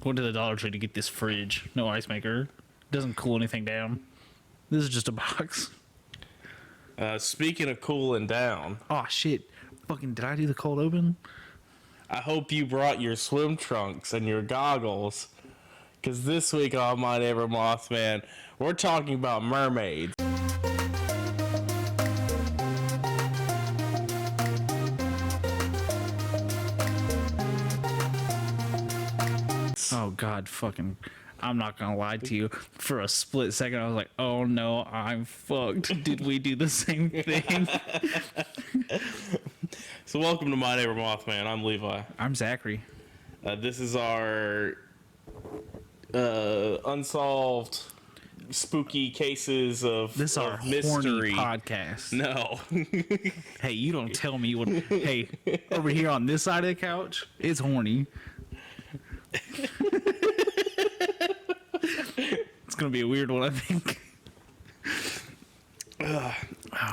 Went to the Dollar Tree to get this fridge. No ice maker. Doesn't cool anything down. This is just a box. Speaking of cooling down. Oh, shit. Fucking, did I do the cold open? I hope you brought your swim trunks and your goggles. Because this week on My Neighbor Mothman, we're talking about mermaids. Oh, God, fucking... I'm not gonna lie to you. For a split second, I was like, oh, no, I'm fucked. Did we do the same thing? So welcome to My Neighbor Mothman. I'm Levi. I'm Zachary. This is our unsolved spooky cases of This is our mystery horny podcast. No. Hey, you don't tell me what... Hey, over here on this side of the couch, it's horny. It's gonna be a weird one, I think.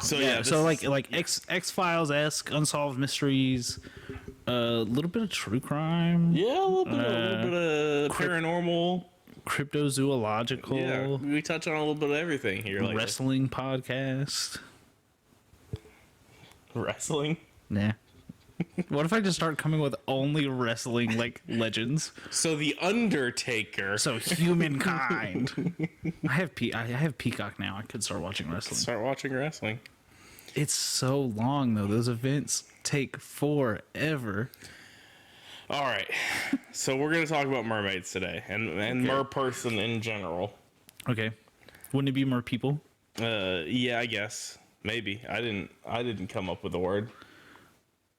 So So like X-Files-esque unsolved mysteries, a little bit of true crime. Yeah, a little bit of paranormal, Cryptozoological. Yeah, we touch on a little bit of everything here. Like Wrestling podcast. Wrestling? Nah. What if I just start coming with only wrestling like legends? So the Undertaker. So humankind. I have Peacock now. I could start watching wrestling. Start watching wrestling. It's so long though. Those events take forever. All right. So we're gonna talk about mermaids today, and mer person in general. Okay. Wouldn't it be mer people? Yeah, I guess maybe. I didn't come up with the word.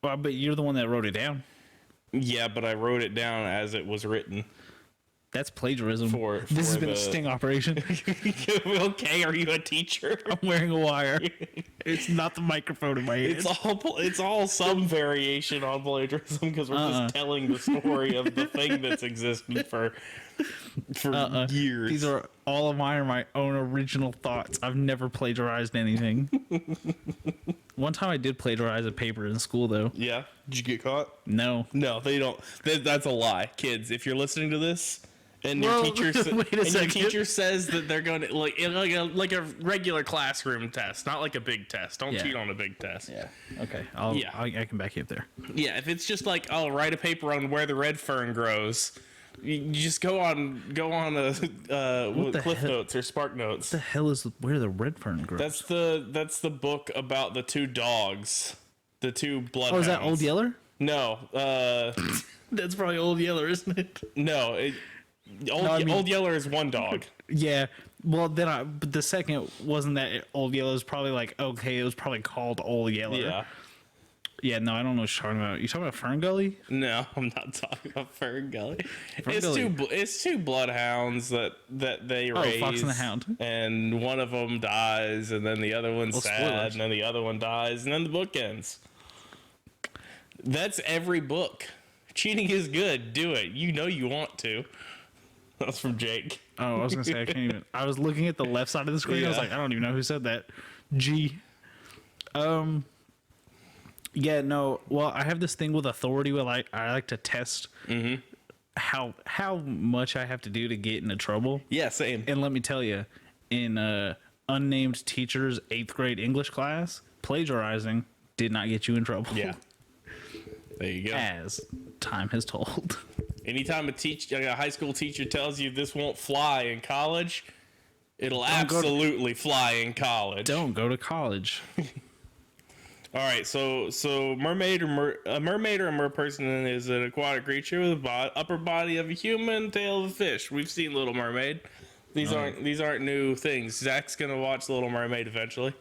Well, but you're the one that wrote it down. Yeah, but I wrote it down as it was written. That's plagiarism. This has been a sting operation. Okay, are you a teacher? I'm wearing a wire. It's not the microphone in my head. It's all some variation on plagiarism because we're just telling the story of the thing that's existed for years. These are all of mine are my own original thoughts. I've never plagiarized anything. One time I did plagiarize a paper in school, though. Yeah? Did you get caught? No. No, they don't. That's a lie. Kids, if you're listening to this and your teacher says that they're going to, like a regular classroom test, not like a big test. Don't cheat on a big test. Yeah. Okay. I can back you up there. Yeah, if it's just like, I'll write a paper on where the red fern grows, you just go on Cliff Notes or Spark Notes. What the hell is where the red fern grows? That's the book about the two dogs, the two bloodhounds. Oh, is that Old Yeller? No. That's probably Old Yeller, isn't it? No. Old Yeller is one dog. Yeah. Well, but the second wasn't that Old Yeller. It was probably like, okay, it was probably called Old Yeller. Yeah. Yeah, no, I don't know what you're talking about. You talking about Fern Gully? No, I'm not talking about Fern Gully. Gully. It's two bloodhounds that they raise. Fox and the Hound. And one of them dies, and then the other one's sad, spoilers. and then the other one dies, and then the book ends. That's every book. Cheating is good. Do it. You know you want to. That's from Jake. Oh, I was gonna say I can't even. I was looking at the left side of the screen. I was like, I don't even know who said that. G. Yeah, no. Well, I have this thing with authority where I like to test how much I have to do to get into trouble. Yeah, same. And let me tell you, in unnamed teacher's 8th grade English class, plagiarizing did not get you in trouble. Yeah. There you go. As time has told. Anytime a high school teacher tells you this won't fly in college, it'll absolutely fly in college. Don't go to college. All right, so a mermaid or a mer person is an aquatic creature with a upper body of a human, tail of a fish. We've seen Little Mermaid. These aren't new things. Zach's gonna watch Little Mermaid eventually.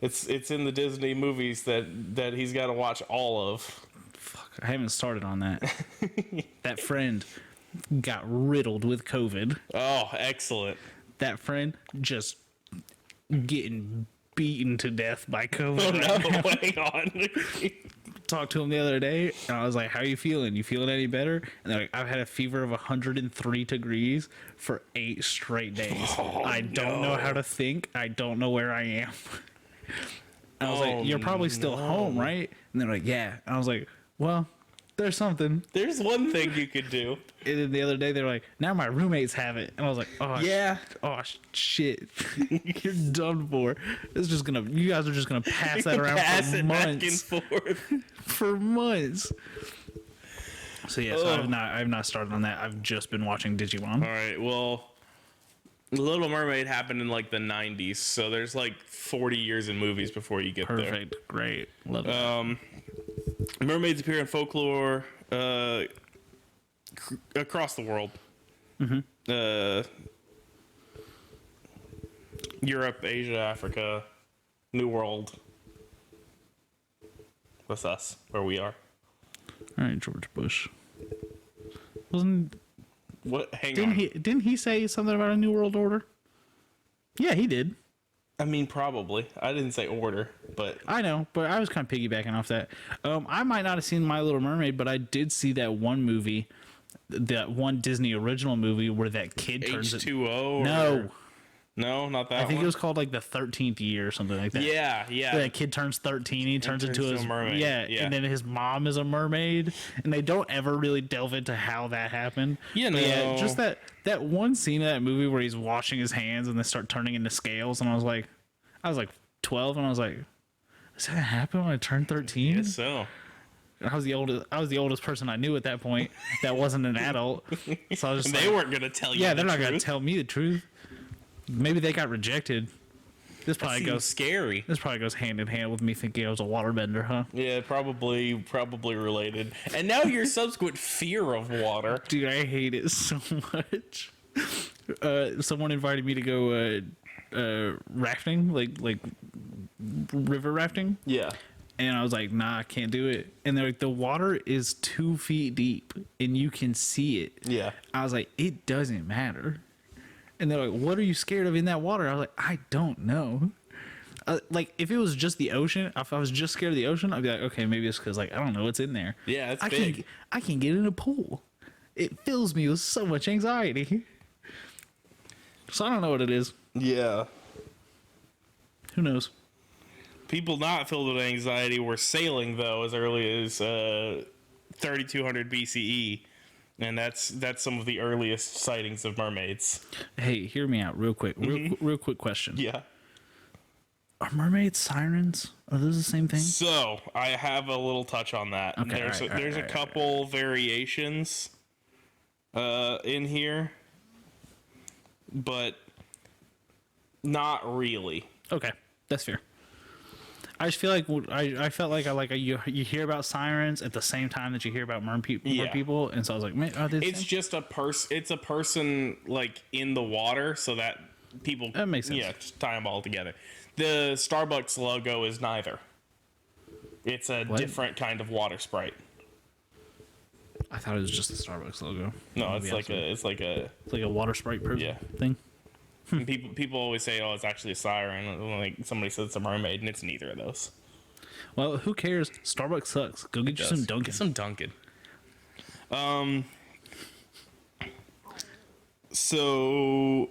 It's in the Disney movies that he's got to watch all of. Fuck, I haven't started on that. That friend got riddled with COVID. Oh, excellent. That friend just getting beaten to death by COVID. Oh no, hang on. Talked to him the other day, and I was like, how are you feeling? You feeling any better? And they're like, I've had a fever of 103 degrees for 8 straight days. I don't know how to think. I don't know where I am. And I was like, you're probably still home, right? And they're like, yeah. And I was like, well, There's something. There's one thing you could do. And then the other day, they're like, now my roommates have it. And I was like, oh, Yeah. shit. You're done for. You guys are just going to pass that around Pass for it months. back and forth. For months. So, yeah, so Ugh. I've not started on that. I've just been watching Digimon. All right, well, Little Mermaid happened in like the 90s, so there's like 40 years in movies before you get Perfect. Great. Love it. there. Mermaids appear in folklore across the world. Europe, Asia, Africa, New World. That's us, where we are. All right, George Bush. What? Hang on. Didn't he say something about a new world order? Yeah, he did. I mean, probably. I didn't say order, but I know, but I was kind of piggybacking off that. I might not have seen My Little Mermaid, but I did see that one movie, that one Disney original movie where that kid turns H2O. No, not that. I think one? it was called like the 13th year or something like that. Yeah. That kid turns 13, he turns into a mermaid. Yeah, Yeah. and then his mom is a mermaid, and they don't ever really delve into how that happened. You But yeah, know. just that one scene of that movie where he's washing his hands and they start turning into scales, and I was like 12, and I was like, does that happen when I turn 13? Guess so. I was the oldest person I knew at that point that wasn't an adult. So I was just They like, weren't gonna tell you. yeah, the they're not gonna truth. tell me the truth. Maybe they got rejected. This That probably seems goes scary. This probably goes hand in hand with me thinking I was a waterbender, huh? Yeah, probably related. And now your subsequent fear of water. Dude, I hate it so much. Someone invited me to go rafting, like river rafting, Yeah. and I was like, nah, I can't do it. And they're like, the water is 2 feet deep and you can see it. Yeah. I was like, it doesn't matter. And they're like, what are you scared of in that water? I was like, I don't know. Like, if it was just the ocean, if I was just scared of the ocean, I'd be like, okay, maybe it's because, like, I don't know what's in there. Yeah, it's big. I can get in a pool. It fills me with so much anxiety. So I don't know what it is. Yeah. Who knows? People not filled with anxiety were sailing though as early as 3200 BCE, and that's some of the earliest sightings of mermaids. Hey, hear me out real quick. Real quick question. Yeah. Are mermaids sirens? Are those the same thing? So I have a little touch on that. Okay, There's a couple variations in here, but not really. Okay, that's fair. I just feel like I felt like you hear about sirens at the same time that you hear about mer people, and so I was like, man, are they the It's same? just it's a person like in the water, so that people That makes sense. Yeah, just tie them all together. The Starbucks logo is neither. It's a different kind of water sprite. I thought it was just the Starbucks logo. No, I'll be honest with you. it's like a It's like a water sprite thing. and people always say, oh, it's actually a siren. Like somebody says it's a mermaid, and it's neither of those. Well, who cares? Starbucks sucks. Go get you some Dunkin'. Get some Dunkin'. So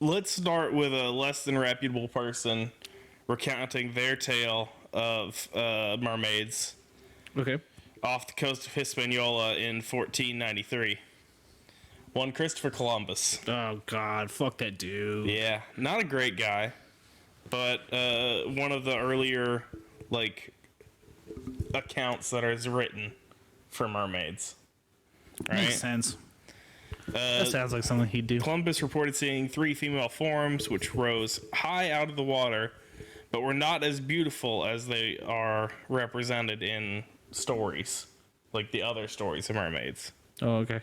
let's start with a less than reputable person recounting their tale of mermaids Okay. off the coast of Hispaniola in 1493. One Christopher Columbus. Oh God, fuck that dude. Yeah, not a great guy, but one of the earlier like accounts that is written for mermaids. Right? Makes sense. That sounds like something he'd do. Columbus reported seeing 3 female forms which rose high out of the water, but were not as beautiful as they are represented in stories, like the other stories of mermaids. Oh, okay.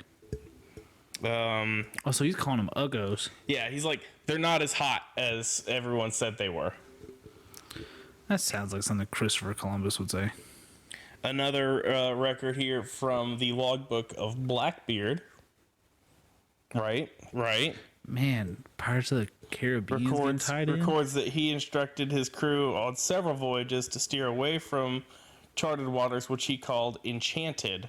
Oh, so he's calling them uggos. Yeah, he's like, they're not as hot as everyone said they were. That sounds like something Christopher Columbus would say. Another record here from the logbook of Blackbeard. Right. Man, Pirates of the Caribbean Records that he instructed his crew on several voyages to steer away from charted waters, which he called enchanted,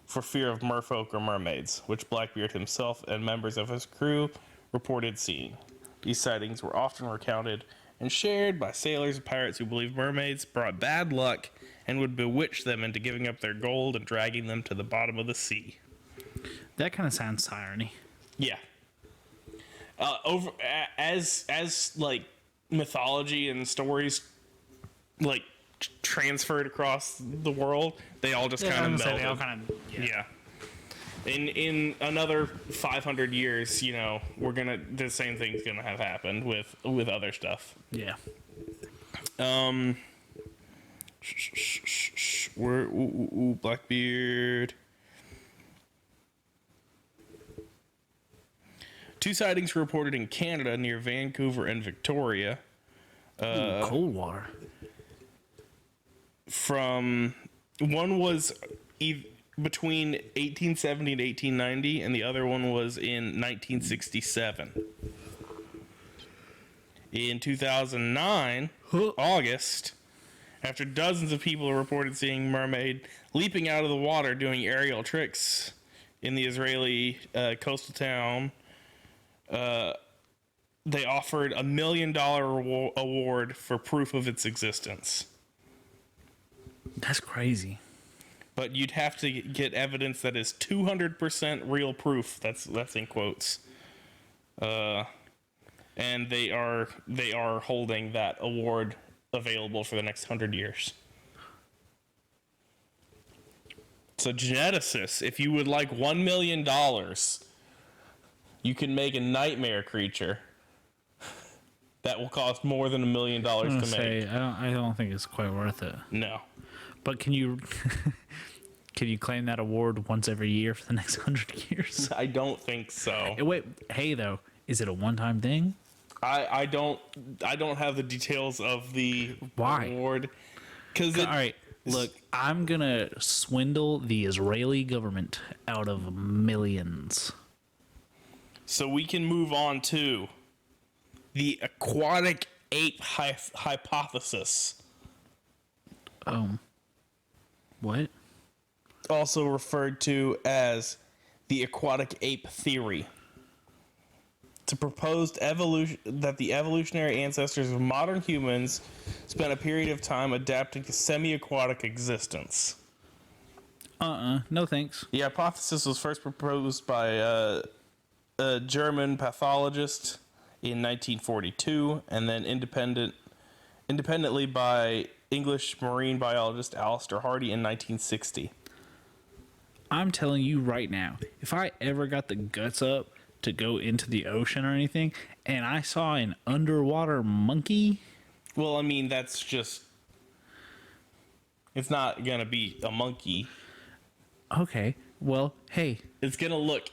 for fear of merfolk or mermaids, which Blackbeard himself and members of his crew reported seeing. These sightings were often recounted and shared by sailors and pirates who believed mermaids brought bad luck and would bewitch them into giving up their gold and dragging them to the bottom of the sea. That kind of sounds irony. Yeah. As like mythology and stories like transferred across the world, they all just kind of melded. Yeah. In another 500 years, you know, the same thing's gonna have happened with other stuff. Yeah. Blackbeard. 2 sightings were reported in Canada near Vancouver and Victoria. Cold water. One was between 1870 and 1890, and the other one was in 1967. In 2009, August, after dozens of people reported seeing mermaid leaping out of the water doing aerial tricks in the Israeli coastal town, they offered $1 million award for proof of its existence. That's crazy. But you'd have to get evidence that is 200% real proof. That's in quotes. And they are holding that award available for the next 100 years. So geneticists, if you would like $1 million, you can make a nightmare creature that will cost more than $1 million to make. I don't think it's quite worth it. No. But can you claim that award once every year for the next 100 years? I don't think so. Wait, hey though, is it a one-time thing? I don't have the details of the award. All right, look, I'm gonna swindle the Israeli government out of millions. So we can move on to the aquatic ape hypothesis. What? Also referred to as the aquatic ape theory. It's a proposed evolution that the evolutionary ancestors of modern humans spent a period of time adapting to semi-aquatic existence. No thanks. The hypothesis was first proposed by a German pathologist in 1942, and then independently by English marine biologist Alistair Hardy in 1960. I'm telling you right now, if I ever got the guts up to go into the ocean or anything, and I saw an underwater monkey... Well, I mean, that's just... It's not gonna be a monkey. Okay, well, hey... It's gonna look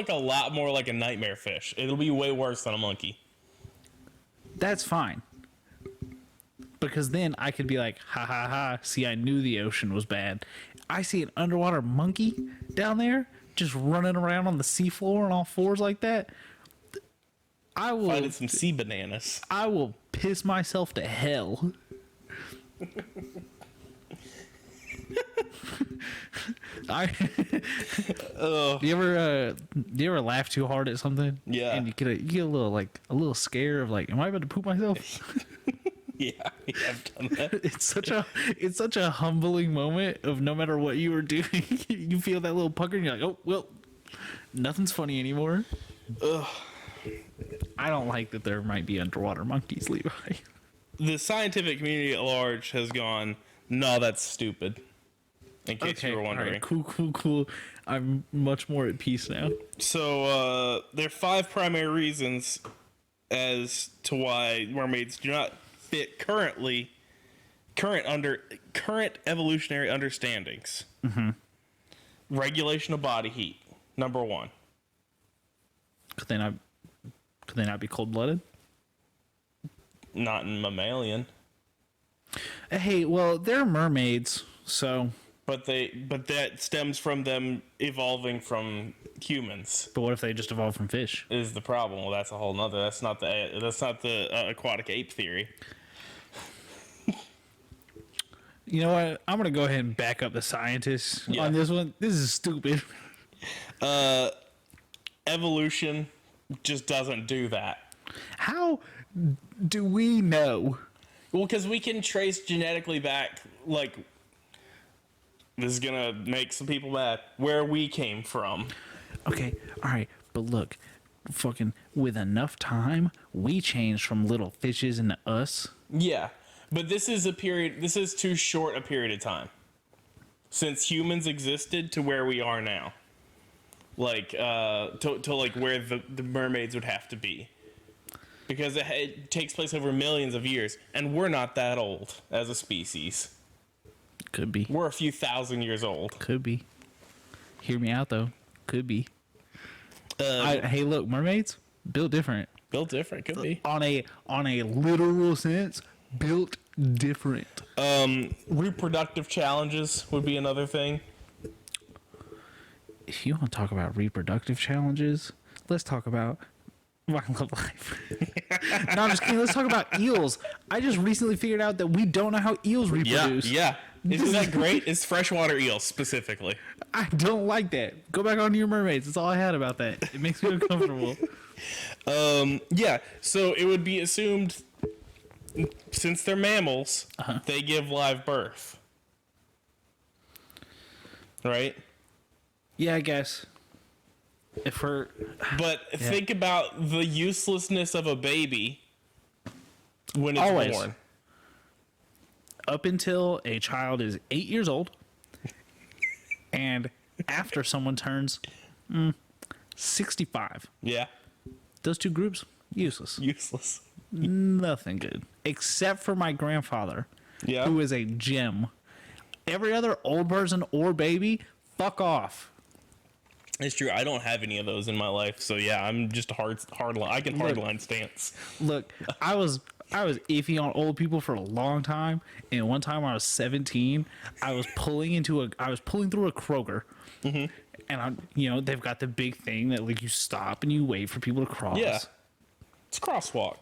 a lot more like a nightmare fish. It'll be way worse than a monkey. That's fine. Because then I could be like, ha ha ha, see, I knew the ocean was bad. I see an underwater monkey down there just running around on the seafloor on all fours like that. I will find some sea bananas. I will piss myself to hell. You ever laugh too hard at something? Yeah. And you get a little scare of like, am I about to poop myself? Yeah, I've done that. It's such a humbling moment of no matter what you were doing, you feel that little pucker and you're like, oh well, nothing's funny anymore. Ugh. I don't like that there might be underwater monkeys, Levi. The scientific community at large has gone, no, that's stupid. In case you were wondering. Right, cool. I'm much more at peace now. So there are 5 primary reasons as to why mermaids do not fit current evolutionary understandings. Mm-hmm. Regulation of body heat, number 1. Could they not be cold-blooded? Not in mammalian. Hey, well, they're mermaids, so. But that stems from them evolving from humans. But what if they just evolved from fish? Is the problem? Well, that's a whole nother. That's not the aquatic ape theory. You know what? I'm gonna go ahead and back up the scientists on this one. This is stupid. Evolution just doesn't do that. How do we know? Well, because we can trace genetically back, like, this is gonna make some people mad, where we came from. Okay, all right, but look, fucking with enough time, we changed from little fishes into us. Yeah, but this is too short a period of time since humans existed to where we are now. Like, to like where the mermaids would have to be. Because it takes place over millions of years, and we're not that old as a species. Could be. We're a few thousand years old. Could be. Hear me out though. Could be. Hey, look, mermaids built different. Built different, could be. On a literal sense, built different. Reproductive challenges would be another thing. If you want to talk about reproductive challenges, let's talk about my love life. No, I'm just kidding. Let's talk about eels. I just recently figured out that we don't know how eels reproduce. Yeah. Isn't that great? It's freshwater eels specifically. I don't like that. Go back on your mermaids. That's all I had about that. It makes me uncomfortable. Yeah. So it would be assumed, since they're mammals, they give live birth. Right? Yeah, I guess. But think about the uselessness of a baby when it's Always. born. Up until a child is 8 years old, and after someone turns 65, Yeah. those two groups, useless. Useless. Nothing good. Except for my grandfather, Yeah. who is a gem. Every other old person or baby, fuck off. It's true. I don't have any of those in my life, so yeah, I'm just a hardline. I can hardline stance. Look, I was iffy on old people for a long time, and one time when I was 17, I was pulling through a Kroger, and they've got the big thing that like you stop and you wait for people to cross. Yeah, it's crosswalk.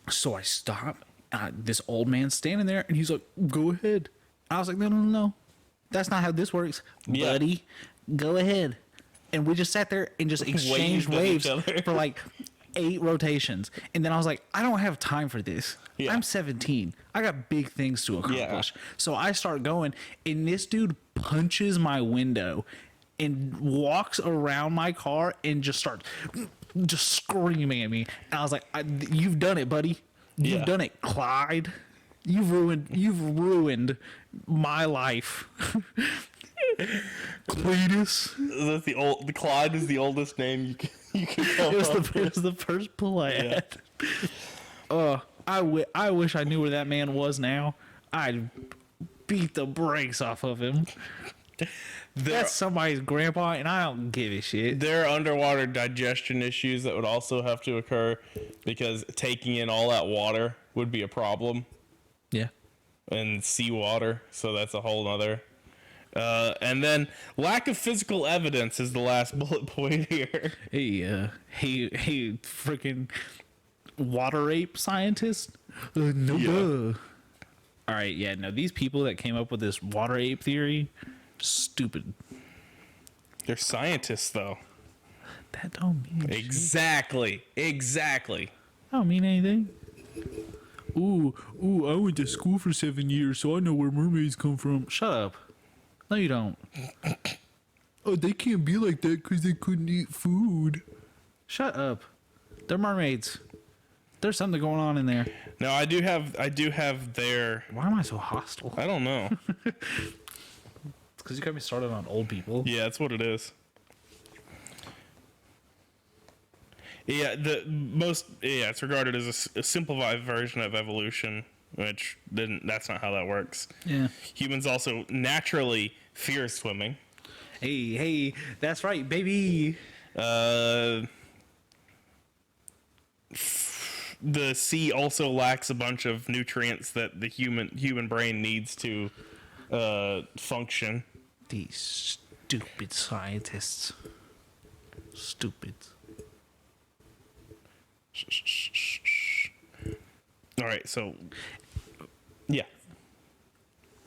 So I stop. This old man's standing there, and he's like, "Go ahead." I was like, "No, that's not how this works, Yeah. buddy. Go ahead." And we just sat there and just exchanged waves for like 8 rotations. And then I was like, I don't have time for this. Yeah. I'm 17. I got big things to accomplish. Yeah. So I start going, and this dude punches my window and walks around my car and just starts just screaming at me. And I was like, you've done it, buddy. You've done it, Clyde. You've ruined my life. Cletus. That's the Clyde is the oldest name you can come up. It was the first pull I had. I wish I knew where that man was now. I'd beat the brakes off of him. That's somebody's grandpa, and I don't give a shit. There are underwater digestion issues that would also have to occur because taking in all that water would be a problem. Yeah. And seawater, so that's a whole nother. And then lack of physical evidence is the last bullet point here. Hey, freaking water ape scientist? No. All right, yeah, no, these people that came up with this water ape theory, stupid. They're scientists, though. That don't mean Exactly. I don't mean anything. Ooh, I went to school for 7 years, so I know where mermaids come from. Shut up. No, you don't. Oh, they can't be like that because they couldn't eat food. Shut up. They're mermaids. There's something going on in there. No, I do have their. Why am I so hostile? I don't know. It's because you got me started on old people. Yeah, that's what it is. Yeah, it's regarded as a simplified version of evolution, which that's not how that works. Yeah. Humans also naturally fear swimming. Hey, that's right, baby. The sea also lacks a bunch of nutrients that the human brain needs to function. These stupid scientists. Stupid. All right, so yeah.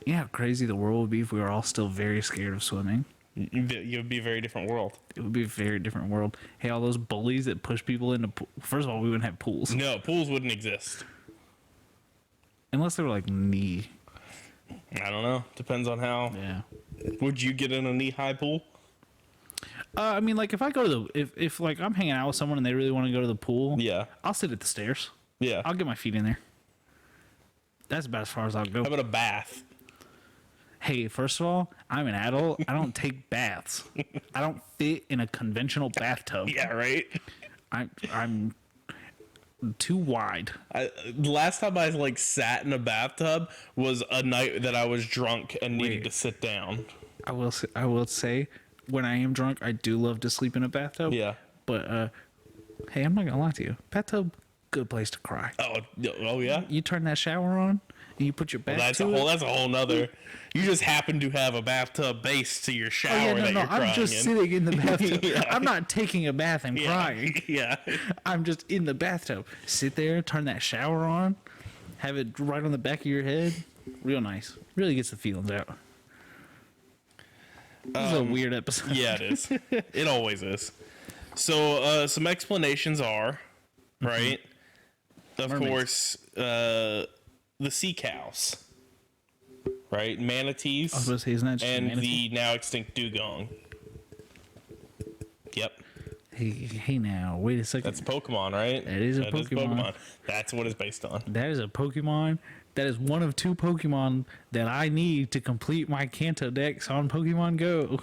You know how crazy the world would be if we were all still very scared of swimming? You'd be a very different world. It would be a very different world. Hey, all those bullies that push people into first of all, we wouldn't have pools No, pools wouldn't exist. unless they were like knee. I don't know. Depends on how. Yeah. Would you get in a knee-high pool? I mean, like if I go to the if like I'm hanging out with someone and they really want to go to the pool, Yeah. I'll sit at the stairs. Yeah. I'll get my feet in there. That's about as far as I'll go. How about a bath? Hey, first of all, I'm an adult. I don't take baths. I don't fit in a conventional bathtub. Yeah, right. I'm too wide. The last time I like sat in a bathtub was a night that I was drunk and needed Wait. to sit down. I will say, when I am drunk, I do love to sleep in a bathtub. Yeah. But hey, I'm not gonna lie to you. Bathtub, good place to cry. Oh yeah. You turn that shower on and you put your back That's to it. that's a whole nother. You just happen to have a bathtub base to your shower Oh, yeah, that you're crying I'm just in. sitting in the bathtub. Yeah. I'm not taking a bath and crying. Yeah. I'm just in the bathtub. Sit there, turn that shower on, have it right on the back of your head. Real nice. Really gets the feelings out. This is a weird episode. Yeah, it is. It always is. So some explanations are, right? Of Mermaids. course, the sea cows, right? Manatees, I was going to say, isn't that just a and manatee? the now extinct dugong. Yep, Hey now, wait a second. that's Pokemon, right? That is a Pokemon. That's what it's based on. That is a Pokemon. That is one of two Pokemon that I need to complete my Kanto Dex on Pokemon Go.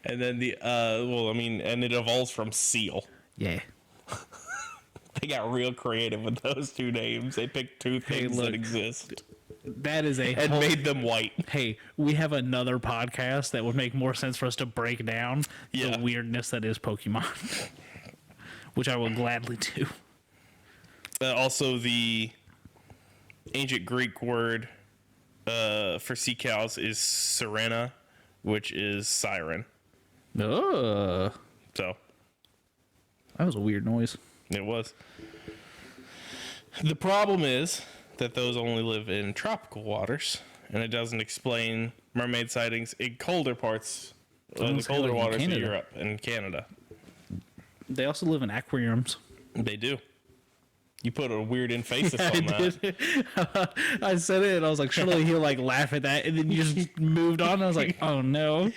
And then and it evolves from seal. Yeah. They got real creative with those two names. They picked two things look. that exist That is a and whole- made them white. Hey, we have another podcast that would make more sense for us to break down Yeah. the weirdness that is Pokemon, which I will gladly do. Also, the ancient Greek word for sea cows is sirena, which is siren. Oh, So that was a weird noise. it was. The problem is that those only live in tropical waters, and it doesn't explain mermaid sightings in colder parts, the Sounds colder like in waters of Canada. Europe and Canada. They also live in aquariums. They do. You put a weird emphasis on that. I said it, and I was like, surely he'll like laugh at that, and then you just moved on. I was like, oh no.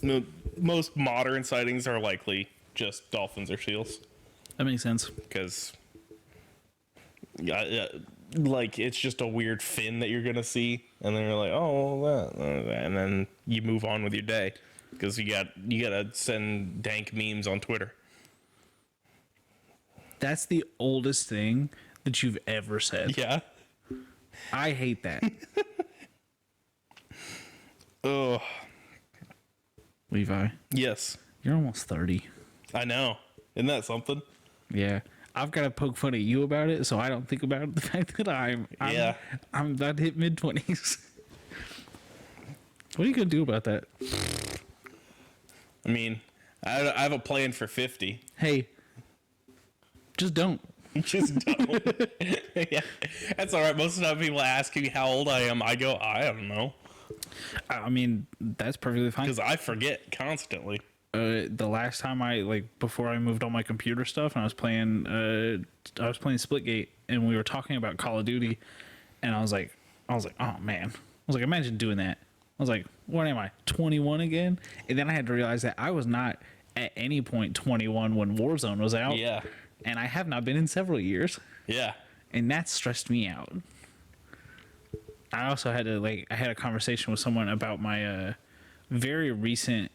No, most modern sightings are likely just dolphins or seals. That makes sense. Because like it's just a weird fin that you're gonna see, and then you're like, oh, well, that, and then you move on with your day because you gotta send dank memes on Twitter. That's the oldest thing that you've ever said. Yeah. I hate that. Oh Levi, yes, you're almost 30. I know. Isn't that something? Yeah. I've got to poke fun at you about it, so I don't think about the fact that I'm about to hit mid-20s. What are you going to do about that? I mean, I have a plan for 50. Hey, just don't. Just don't. Yeah, that's all right. Most of the time, people ask me how old I am. I go, I don't know, I mean, that's perfectly fine. because I forget constantly. The last time before I moved all my computer stuff, and I was playing Splitgate, and we were talking about Call of Duty, and I was like, oh man, I was like, imagine doing that. I was like, what am I, 21 again? And then I had to realize that I was not at any point 21 when Warzone was out. Yeah. And I have not been in several years, Yeah. and that stressed me out. I also had to I had a conversation with someone about my very recent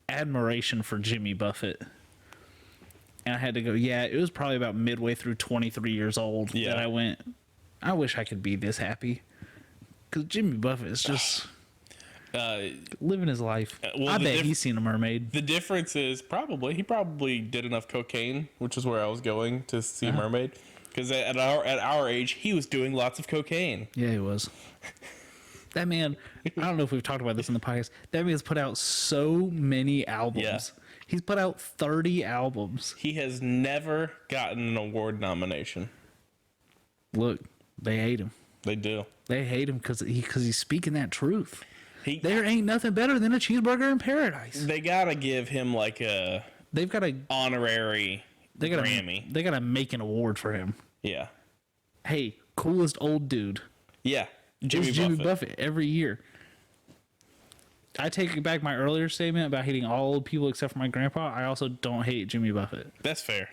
admiration for Jimmy Buffett. And I had to go, yeah, it was probably about midway through 23 years old that I went, I wish I could be this happy. Because Jimmy Buffett is just living his life. well, I the bet he's seen a mermaid. The difference is he probably did enough cocaine, which is where I was going to see a mermaid. Because at our age, he was doing lots of cocaine. Yeah, he was. That man, I don't know if we've talked about this in the podcast. That man's put out so many albums. Yeah. He's put out 30 albums. He has never gotten an award nomination. Look, they hate him. They do. They hate him because he's speaking that truth. He, There ain't nothing better than a cheeseburger in paradise. they gotta give him like a They've got a honorary Grammy. They gotta make an award for him. Yeah. Hey, coolest old dude. Yeah. Jimmy Buffett every year. I take back my earlier statement about hating all old people except for my grandpa. I also don't hate Jimmy Buffett. That's fair.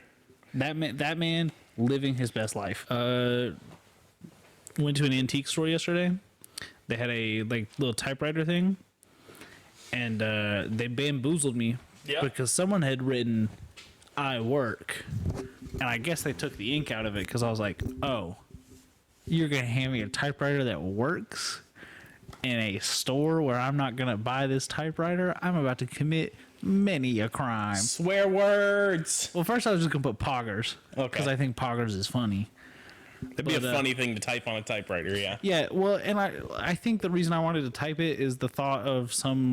That man living his best life. Went to an antique store yesterday. They had a little typewriter thing, and they bamboozled me because someone had written "I work," and I guess they took the ink out of it because I was like, "Oh, you're gonna hand me a typewriter that works in a store where I'm not gonna buy this typewriter? I'm about to commit many a crime." Swear words. Well, first I was just gonna put poggers because Okay. I think poggers is funny. That'd be a funny thing to type on a typewriter, yeah. Yeah, well, and I think the reason I wanted to type it is the thought of some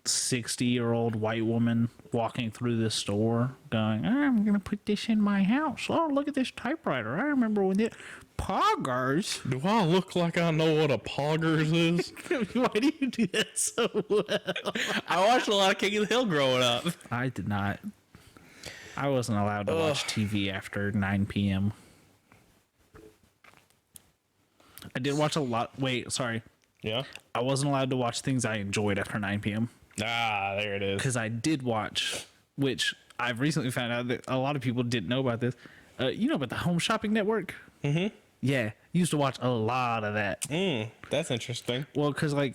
60-year-old white woman walking through this store going, "I'm gonna put this in my house. Oh, look at this typewriter. I remember when it poggers." Do I look like I know what a poggers is? Why do you do that so well? I watched a lot of King of the Hill growing up. I did not. I wasn't allowed to watch TV after 9 p.m. I did watch a lot. Wait, sorry. Yeah? I wasn't allowed to watch things I enjoyed after 9 p.m. Ah, there it is. Because I did watch, which I've recently found out that a lot of people didn't know about this. You know about the Home Shopping Network? Mm-hmm. Yeah, used to watch a lot of that. That's interesting. Well, because I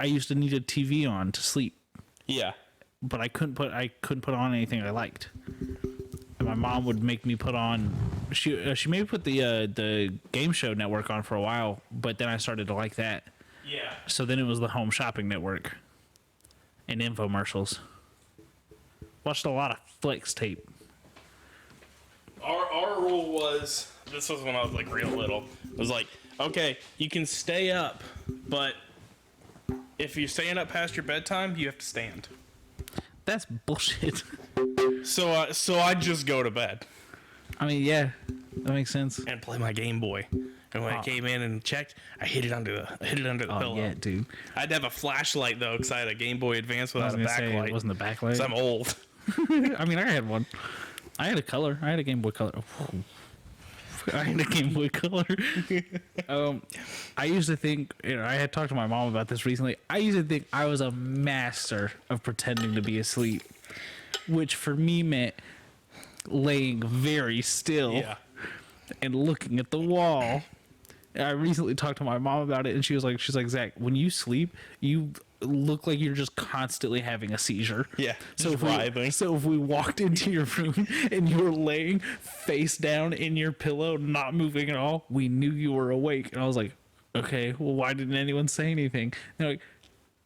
used to need a TV on to sleep, Yeah. but I couldn't put on anything I liked. And my mom would make me put on. She made me put the Game Show Network on for a while, but then I started to like that. Yeah. So then it was the Home Shopping Network and infomercials. Watched a lot of Flex tape. Our rule was, this was when I was real little. It was okay, you can stay up, but if you're staying up past your bedtime, you have to stand. That's bullshit. So I just go to bed I mean, yeah, that makes sense. and play my Game Boy. And when I came in and checked, I hid it under the Oh pillow. yeah, dude. I had to have a flashlight though, because I had a Game Boy Advance without a backlight. It wasn't the backlight. 'Cause I'm old. I mean, I had one. I had a color. I had a Game Boy Color. I had a Game Boy Color. I used to think, I had talked to my mom about this recently. I used to think I was a master of pretending to be asleep, which for me meant laying very still Yeah. and looking at the wall. I recently talked to my mom about it, and she's like, Zach, when you sleep, you look like you're just constantly having a seizure. Yeah, So just writhing. so if we walked into your room and you were laying face down in your pillow, not moving at all, we knew you were awake. And I was like, okay, well, why didn't anyone say anything? And they're like,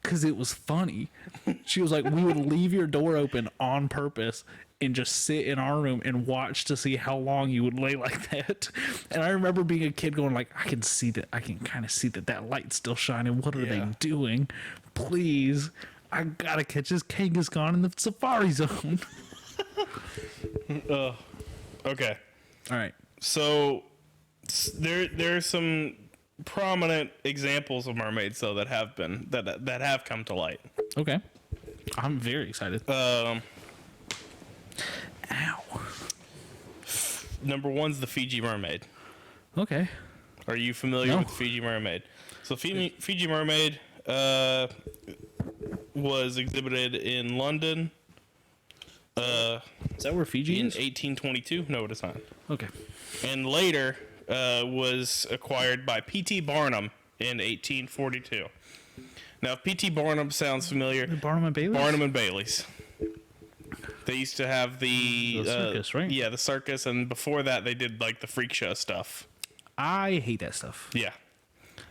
because it was funny. She was like, we would leave your door open on purpose and just sit in our room and watch to see how long you would lay like that. And I remember being a kid going I can kind of see that light's still shining. What are they doing? Please, I gotta catch this Kangaskhan in the safari zone. Okay. All right. So there are some prominent examples of mermaids though that have come to light. Okay. I'm very excited. Ow. Number one's the Fiji Mermaid. Okay. Are you familiar No. with the Fiji Mermaid? So Fiji Mermaid was exhibited in London Is that where Fiji in is? 1822. No, it is not. Okay. And later was acquired by P.T. Barnum in 1842. Now, if P.T. Barnum sounds familiar, Barnum and Bailey? Barnum and Bailey's. They used to have the circus, right? Yeah, the circus, and before that, they did the freak show stuff. I hate that stuff. Yeah,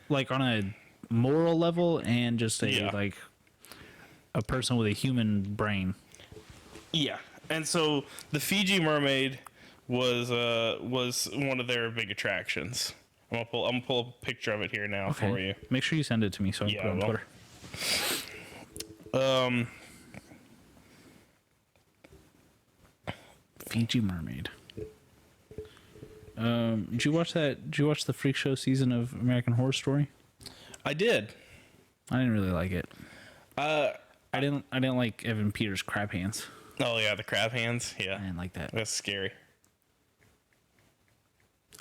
On a moral level and just Yeah. a person with a human brain. yeah. And so the Fiji Mermaid was one of their big attractions. I'm gonna pull up a picture of it here now for you. Make sure you send it to me so I can put it on I will. Twitter. Fiji Mermaid. Did you watch that? Did you watch the freak show season of American Horror Story? I did. I didn't really like it. I didn't like Evan Peters' crab hands. Oh yeah, the crab hands. Yeah, I didn't like that. that's scary.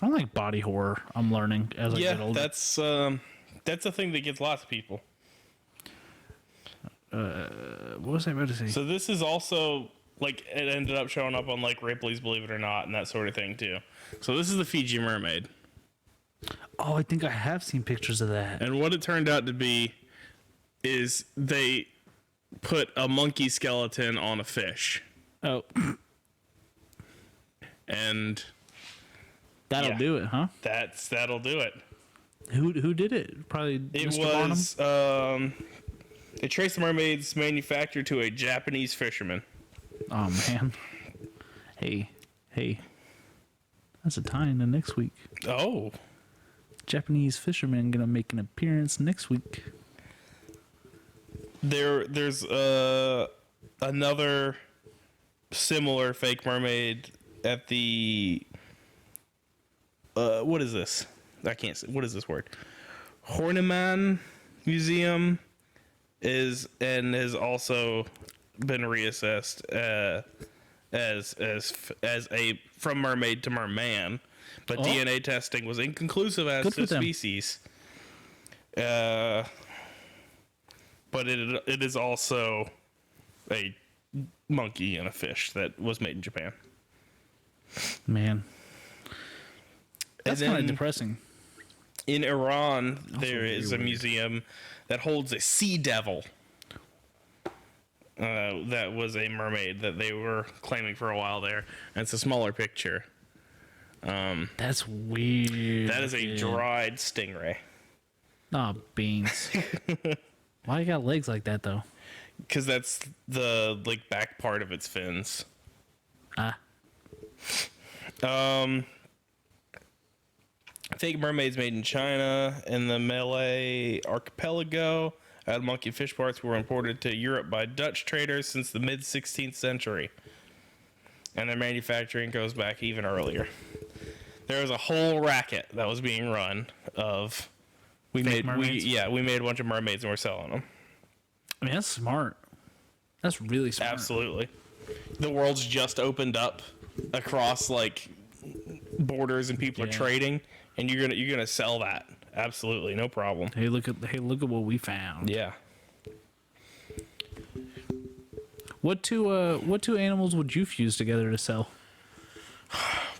I don't like body horror. I'm learning as I get older. that's a thing that gets lots of people. What was I about to say? So this is also like it ended up showing up on like Ripley's Believe It or Not and that sort of thing too. So this is the Fiji Mermaid. Oh, I think I have seen pictures of that. And what it turned out to be is they put a monkey skeleton on a fish. Oh, And that'll Yeah. do it, huh? that'll do it. Who did it? Probably It Mr. Barnum? was they traced the mermaid's manufacture to a Japanese fisherman. Oh man. Hey. That's a tie into next week. Oh, Japanese fisherman gonna make an appearance next week. there's another similar fake mermaid at the what is this? I can't say. What is this word? Horniman Museum has also been reassessed as a from mermaid to merman, but DNA testing was inconclusive as Good to for them. species. But it is also a monkey and a fish that was made in Japan. Man. That's And kind of then- depressing. In Iran, there very is a weird. museum that holds a sea devil. That was a mermaid that they were claiming for a while there. And it's a smaller picture. That's weird. That is a dude. dried stingray. Aw, beans. Why you got legs like that though? Because that's the like back part of its fins. Ah. Fake mermaids made in China and the Malay archipelago. Out monkey fish parts were imported to Europe by Dutch traders since the mid 16th century. And their manufacturing goes back even earlier. There was a whole racket that was being run of we Fake made mermaids? we made a bunch of mermaids and we're selling them. I mean, that's smart. That's really smart. Absolutely. The world's just opened up across like borders and people are Yeah. trading and you're gonna sell that. Absolutely, no problem. Hey, look at what we found. Yeah. What two animals would you fuse together to sell?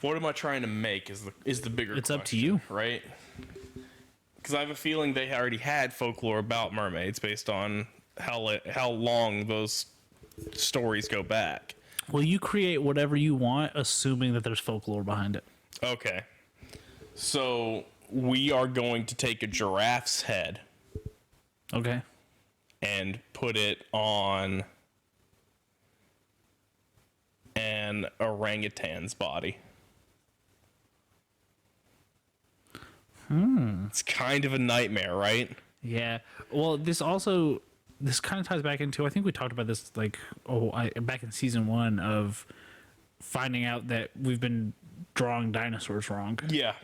What am I trying to make is the bigger It's up to question, you. right? Because I have a feeling they already had folklore about mermaids based on how long those stories go back. Well, you create whatever you want, assuming that there's folklore behind it. Okay. So we are going to take a giraffe's head Okay. and put it on an orangutan's body. It's kind of a nightmare, right? Yeah. Well, this kind of ties back into, I think we talked about this back in season 1 of finding out that we've been drawing dinosaurs wrong Yeah.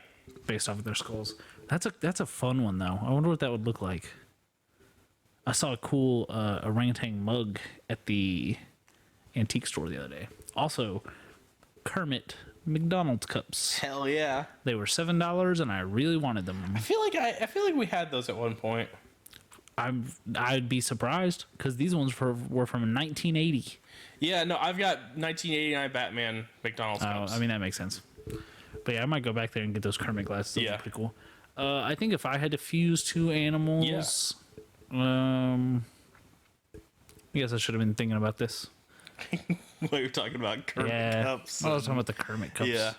based off of their skulls. That's a fun one though. I wonder what that would look like. I saw a cool orangutan mug at the antique store the other day. Also, Kermit McDonald's cups. Hell yeah. They were $7 and I really wanted them. I feel like we had those at one point. I'd be surprised because these ones were from 1980. Yeah, no, I've got 1989 Batman McDonald's Oh, cups. I mean that makes sense. But yeah, I might go back there and get those Kermit glasses. Those Yeah. are pretty cool. I think if I had to fuse two animals, I guess I should have been thinking about this. What you're talking about, Kermit cups. I was talking about the Kermit cups. Yeah,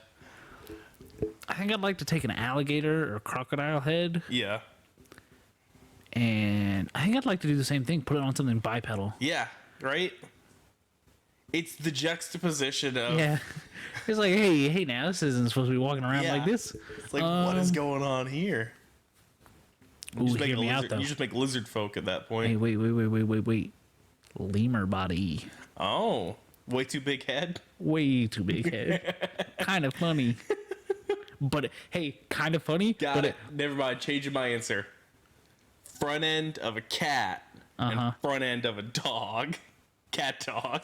I think I'd like to take an alligator or crocodile head, yeah, and I think I'd like to do the same thing. Put it on something bipedal. yeah. Right. It's the juxtaposition of Yeah, it's like, hey, now this isn't supposed to be walking around Yeah. like this. It's like, what is going on here? You Ooh, just make hear a me out lizard, though. you just make lizard folk at that point. Hey, wait. Lemur body. Oh, way too big head. Way too big head. Kind of funny. But hey, kind of funny. Got but it. Never mind. Changing my answer. Front end of a cat and front end of a dog. Cat dog.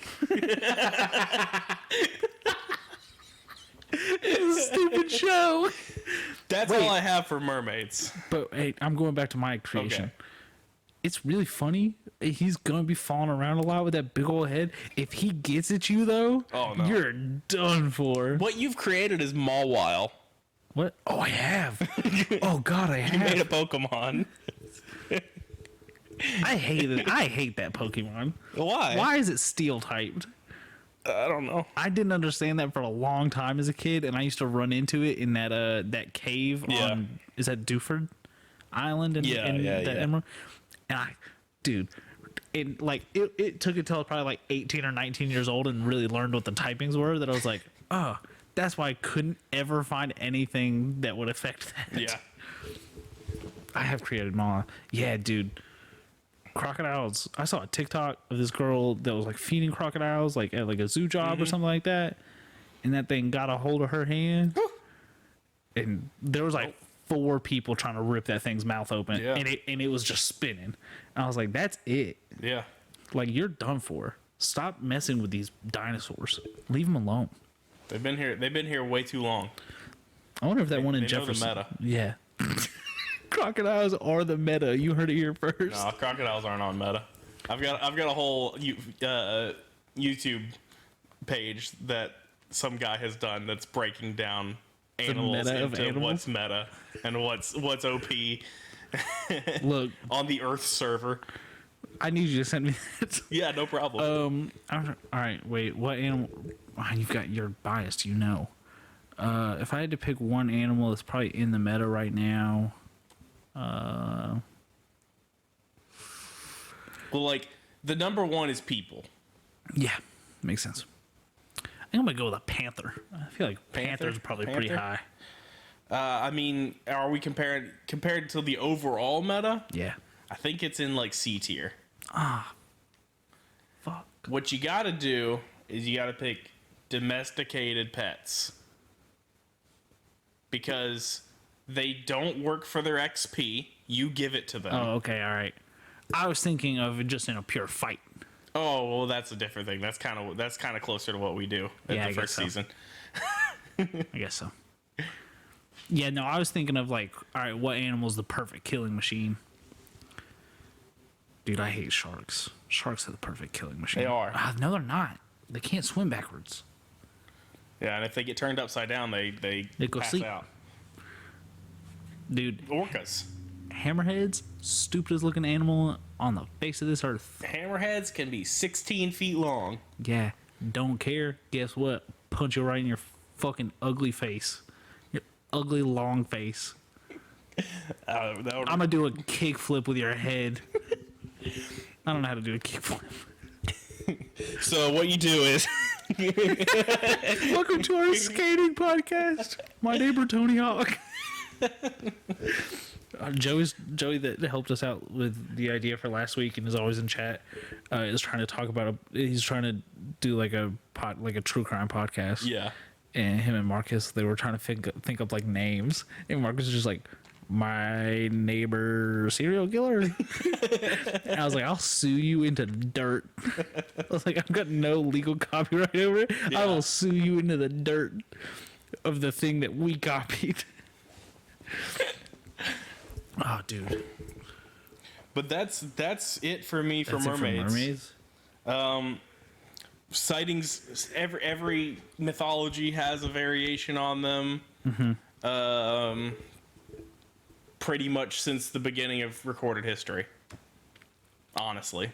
Stupid show. That's all I have for mermaids. But hey, I'm going back to my creation. Okay. It's really funny. He's gonna be falling around a lot with that big old head. If he gets at you though, Oh, no. you're done for. What you've created is Mawile. What? Oh, I have. Oh God, I You made a have. Pokemon. I hate it. I hate that Pokemon. Why? Why is it steel typed? I don't know. I didn't understand that for a long time as a kid, and I used to run into it in that cave on, is that Duford Island in that Emerald? And it took until probably like 18 or 19 years old and really learned what the typings were that I was like, oh, that's why I couldn't ever find anything that would affect that. Yeah. I have created Mala. Yeah, dude. Crocodiles. I saw a TikTok of this girl that was like feeding crocodiles like at like a zoo job or something like that, and that thing got a hold of her hand, and there was like 4 people trying to rip that thing's mouth open, and it was just spinning. And I was like, that's it. Yeah. Like, you're done for. Stop messing with these dinosaurs. Leave them alone. They've been here way too long. I wonder if that one in they know the Jefferson. meta. Yeah. Crocodiles are the meta. You heard it here first. No, crocodiles aren't on meta. I've got a whole YouTube page that some guy has done that's breaking down animals meta of into animals? what's meta and what's OP. Look, On the Earth server. I need you to send me that. Yeah, no problem. All right, wait. What animal? You're biased, you know. If I had to pick one animal that's probably in the meta right now, well, like the number one is people. yeah, makes sense. I think I'm gonna go with a panther. I feel like panthers are probably pretty high. I mean, are we compared to the overall meta? Yeah. I think it's in like C tier. Fuck. What you gotta do is you gotta pick domesticated pets. Because they don't work for their XP. You give it to them. Oh, okay, all right. I was thinking of it just in a pure fight. Oh, well, that's a different thing. That's kind of closer to what we do in Yeah, the I first guess so. season. I guess so. Yeah, no, I was thinking of like, all right, what animal's the perfect killing machine? Dude, I hate sharks. Sharks are the perfect killing machine. They are. No, they're not. They can't swim backwards. Yeah, and if they get turned upside down, they go pass sleep. out. Dude, Orcas. hammerheads, stupidest looking animal on the face of this earth. Hammerheads can be 16 feet long. Yeah, don't care. Guess what? Punch you right in your fucking ugly face. Your ugly long face. I'm gonna do a kickflip with your head. I don't know how to do a kickflip. So what you do is Welcome to our skating podcast. My neighbor Tony Hawk. Joey that helped us out with the idea for last week and is always in chat is trying to talk about he's trying to do like a true crime podcast. Yeah. And him and Marcus, they were trying to think up like names, and Marcus was just like, my neighbor serial killer. And I was like, I'll sue you into dirt. I was like, I've got no legal copyright over it. Yeah. I will sue you into the dirt of the thing that we copied. Oh, dude. But that's it for me for That's it mermaids. mermaids. Sightings. Every mythology has a variation on them. Mm-hmm. Pretty much since the beginning of recorded history. Honestly.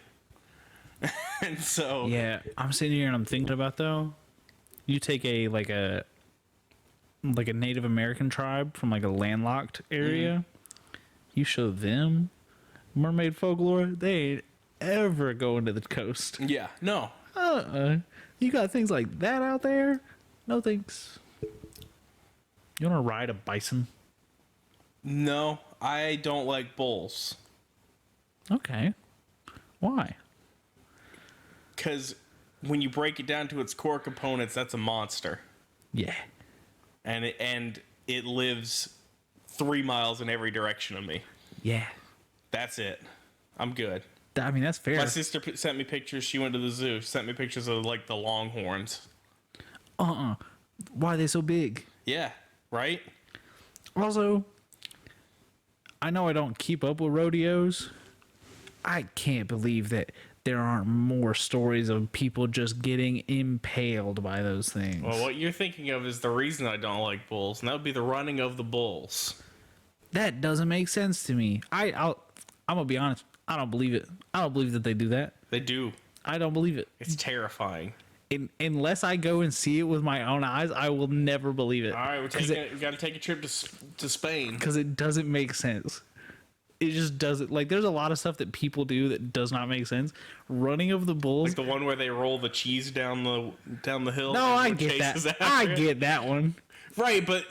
And so Yeah, I'm sitting here and I'm thinking about though. You take a Native American tribe from like a landlocked area. You show them mermaid folklore, they ain't ever going to the coast. yeah, no. You got things like that out there? No thanks. You want to ride a bison? No, I don't like bulls. Okay. Why? Because when you break it down to its core components, that's a monster. Yeah. And it lives 3 miles in every direction of me. Yeah. That's it. I'm good. I mean, that's fair. My sister sent me pictures. She went to the zoo. She sent me pictures of like the longhorns. Why are they so big? Yeah, right? Also, I know I don't keep up with rodeos. I can't believe that there aren't more stories of people just getting impaled by those things. Well, what you're thinking of is the reason I don't like bulls, and that would be the running of the bulls. That doesn't make sense to me. I'm gonna be honest. I don't believe it. I don't believe that they do that. They do. I don't believe it. It's terrifying. Unless I go and see it with my own eyes, I will never believe it. All right, we got to take a trip to Spain. Because it doesn't make sense. It just doesn't. Like, there's a lot of stuff that people do that does not make sense. Running of the bulls. Like the one where they roll the cheese down the hill. No, I get that. I get that one. Right, but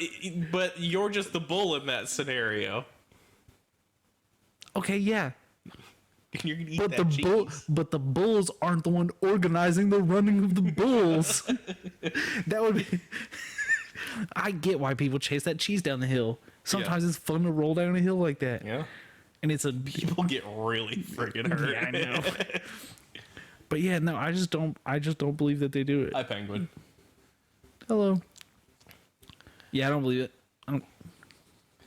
you're just the bull in that scenario. Okay, yeah. You're gonna eat But that cheese. but the bulls aren't the one organizing the running of the bulls. That would be. I get why people chase that cheese down the hill. Sometimes it's fun to roll down a hill like that. Yeah. And it's People get really freaking hurt. Yeah, I know. But yeah, no, I just don't believe that they do it. Hi, Penguin. Hello. Yeah, I don't believe it.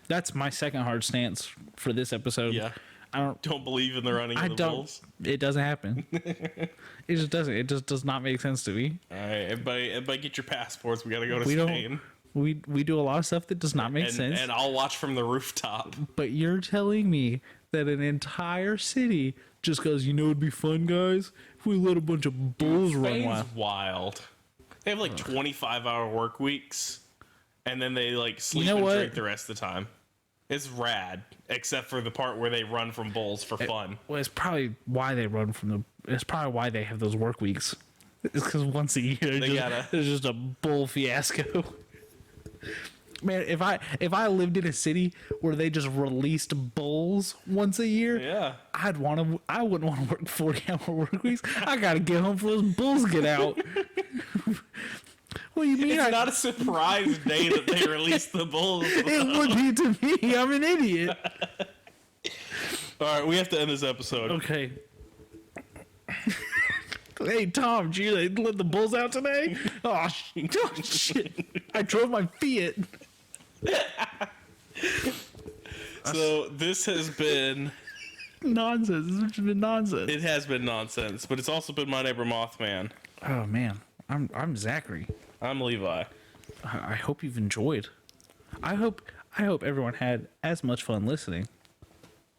That's my second hard stance for this episode. Yeah. I don't believe in the running of the bulls. It doesn't happen. It just doesn't. It just does not make sense to me. All right, everybody get your passports. We got to go to Spain. We do a lot of stuff that does not make sense. And I'll watch from the rooftop. But you're telling me that an entire city just goes, you know, it'd be fun, guys, if we let a bunch of bulls run wild. Wild. They have like 25-hour work weeks, and then they like sleep You know and what? drink the rest of the time. It's rad, except for the part where they run from bulls for fun. Well, it's probably why they run from the. It's probably why they have those work weeks. It's because once a year there's just a bull fiasco. Man, if I lived in a city where they just released bulls once a year, Yeah. I wouldn't want to work 40-hour work weeks. I gotta get home before those bulls get out. What do you mean? It's not a surprise day that they release the bulls. It would be to me. I'm an idiot. All right, we have to end this episode. Okay. Hey, Tom, did you let the bulls out today? Oh, shit. I drove my Fiat. So this has been Nonsense. This has been nonsense. It has been nonsense, but it's also been My Neighbor Mothman. Oh, man. I'm Zachary. I'm Levi. I hope you've enjoyed. I hope everyone had as much fun listening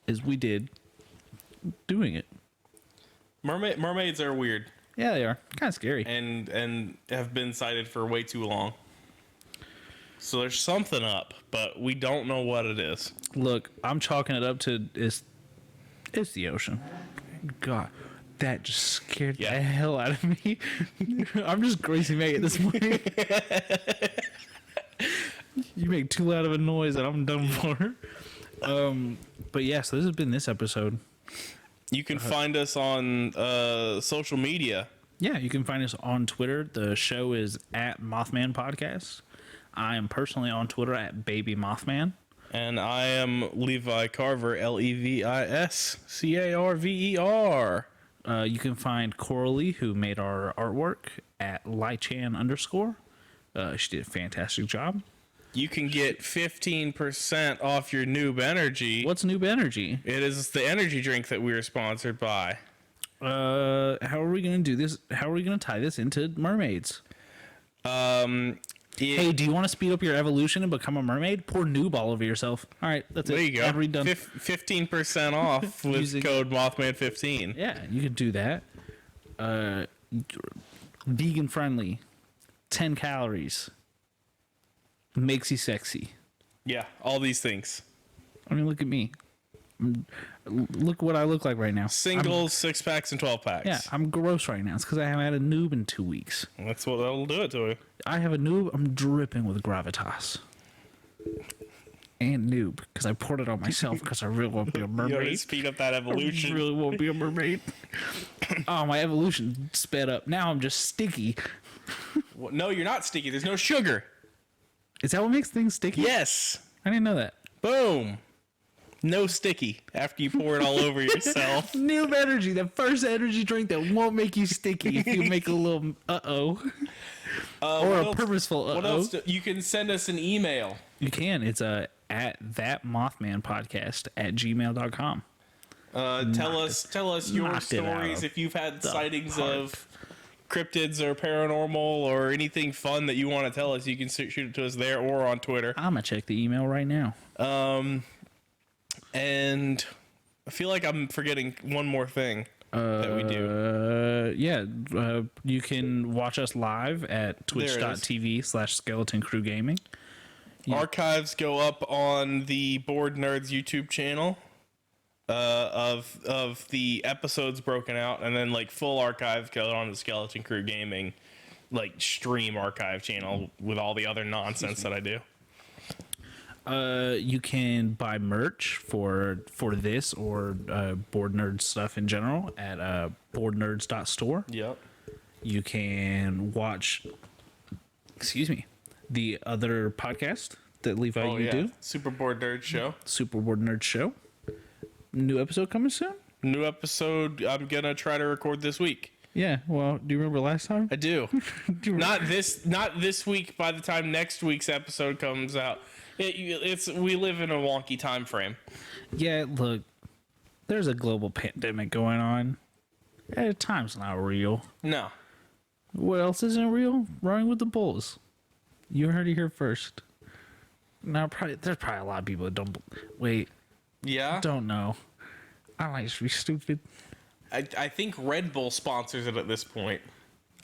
as we did doing it. Mermaids are weird Yeah, they are. Kind of scary. and have been cited for way too long. So there's something up, but we don't know what it is. Look, I'm chalking it up to it's the ocean. God, that just scared the hell out of me. I'm just Gracie May at this point. You make too loud of a noise and I'm done for. But yeah, so this has been this episode. You can find us on social media. Yeah, you can find us on Twitter. The show is at Mothman Podcast. I am personally on Twitter at Baby Mothman. And I am Levi Carver, LeviScarver. You can find Coralie, who made our artwork, at Lychan_. She did a fantastic job. You can get 15% off your Noob Energy. What's Noob Energy? It is the energy drink that we are sponsored by. How are we going to do this? How are we going to tie this into mermaids? Hey, do you want to speed up your evolution and become a mermaid? Pour Noob all over yourself. All right, that's it. There you go. Every done. 15% off with code Mothman15. Yeah, you can do that. Vegan friendly, 10 calories, makes you sexy. Yeah, all these things. I mean, look at me. Look what I look like right now. Singles, 6-packs, and 12-packs. Yeah, I'm gross right now. It's because I haven't had a noob in 2 weeks. That's what that'll do it to you. I have a noob. I'm dripping with gravitas. And noob, because I poured it on myself because I really won't be a You already mermaid. speed up that evolution. I really won't be a mermaid. Oh, my evolution sped up. Now I'm just sticky. Well, no, you're not sticky. There's no sugar. Is that what makes things sticky? Yes. I didn't know that. Boom. No sticky after you pour it all over yourself. Noob Energy, the first energy drink that won't make you sticky if you make a little or a purposeful What else? You can send us an email. You can. It's at thatmothmanpodcast@gmail.com. Tell us your stories if you've had sightings of cryptids or paranormal or anything fun that you want to tell us. You can shoot it to us there or on Twitter. I'm gonna check the email right now. And I feel like I'm forgetting one more thing that we do. You can watch us live at twitch.tv/skeleton crew gaming. Archives go up on the Board Nerds YouTube channel of the episodes broken out, and then like full archive go on the Skeleton Crew Gaming like stream archive channel with all the other nonsense that I do. You can buy merch for this or Board Nerd stuff in general at boardnerds.store. Yep. You can watch, the other podcast that Levi do. Super Board Nerd Show. Super Board Nerd Show. New episode coming soon? New episode I'm going to try to record this week. Yeah, well, do you remember last time? I do. Not this week. By the time next week's episode comes out. We live in a wonky time frame. Yeah, look, there's a global pandemic going on. Time's not real. No. What else isn't real? Running with the Bulls. You heard it here first. Now, there's probably a lot of people that don't. Wait. Yeah? Don't know. I like to be stupid. I think Red Bull sponsors it at this point.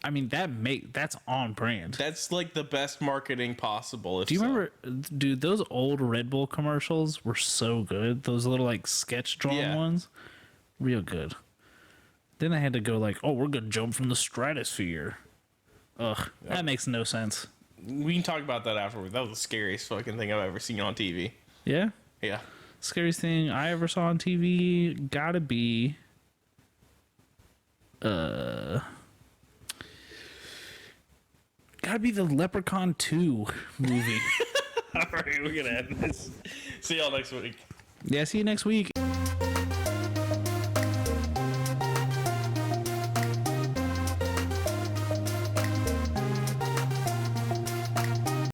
I mean, that's on brand. That's like the best marketing possible. Do you remember, dude, those old Red Bull commercials were so good. Those little like sketch drawn ones. Real good. Then I had to go like, oh, we're going to jump from the stratosphere. Ugh, that makes no sense. We can talk about that afterwards. That was the scariest fucking thing I've ever seen on TV. Yeah? Yeah. Scariest thing I ever saw on TV gotta be... Gotta be the Leprechaun 2 movie. All right, we're gonna end this. See y'all next week. Yeah, see you next week.